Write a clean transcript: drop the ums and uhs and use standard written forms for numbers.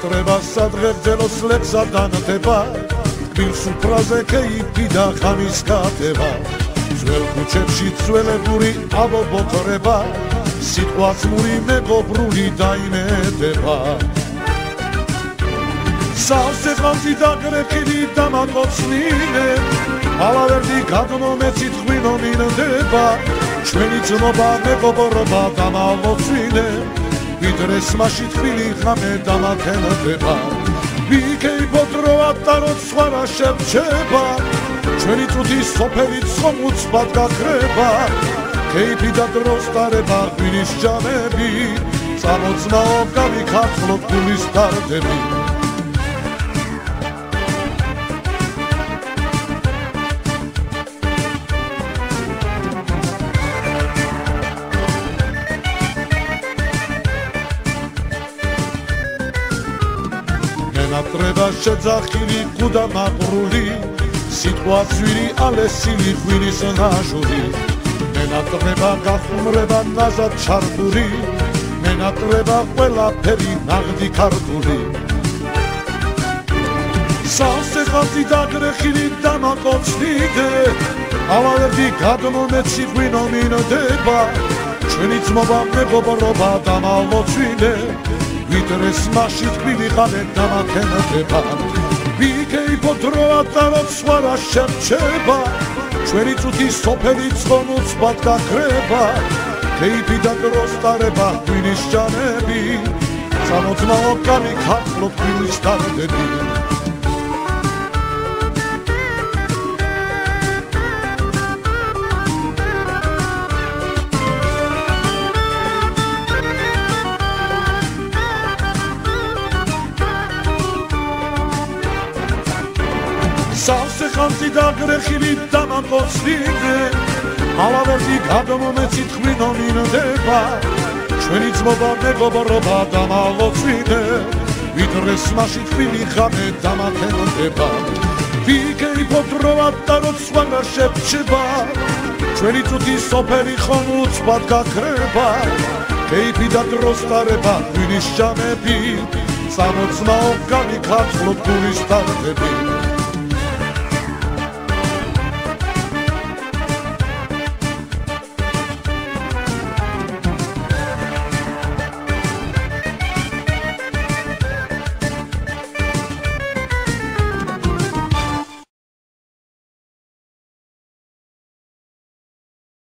მენატრება სადღეგრძელოს ლექსა დანდება თბილ სუფრაზე ქეიფი და ხანის გატება ძველ ქუჩებში ძველებური აბობოქრება სიტყვაცმური მეგობრული დაიმეტება სავსე ხანძი დაგრეხილი დამაკოცნინე ალავერდი გადმომეცით ღვინო მინდება ჩვენი ძნობა მეგობრობა დამალოცვინე ვიდრე სმაში თბილი ხამე დამათენდება ვიქეიფოთ როათ და როც სხვა რა შერჩება ჩვენი წუთის სოფელი ცხომუცბად გაქრება ქეიფი და დროს დარება ღვინის ჟამები წამოწმაო გავიქართლოთ გულის დარდები მენატრება შეძახილი კუდა მაყრული სიტყვა ძვირი ალესილი ღვინის ნაჟური მენატრება გახუმრება ნაზად ჩარგური მენატრება ყველაფერი ნაღდი ქართული სავსე ხალხი დაგრეხილი დამაკოცნიდე ალავერდი გადმომეცი ღვინო მინდება ჩვენი ძმობა მეგობრობა დამალოცვინე ვიდრე სმაში თბილი ხამე დამათენდება ვიქეიფოთ როათ და როც სხვა რა შერჩება ჩვენი წუთის სოფელი ცხომუცბად გაქრება ქეიფი და დროს დარება ღვინის ჟამები წამოწმაო გავიქართლოთ გულის დარდები სავსე ხანძი დაგრეხილი დამაკოცნინე ალავერდი გადმომეცით ღვინო მინდება ჩვენი ძმობა მეგობრობა დამალოცვინე ვიდრე სმაში თბილი ხამე დამათენდება ვიქეიფოთ როათ და როც სხვა რა შერჩება ჩვენი წუთის სოფელი ხომუცბად გაქრება ქეიფი და დროს დარება ღვინის ჟამები წამოწმაო გავიქართლოთ გულის დარდები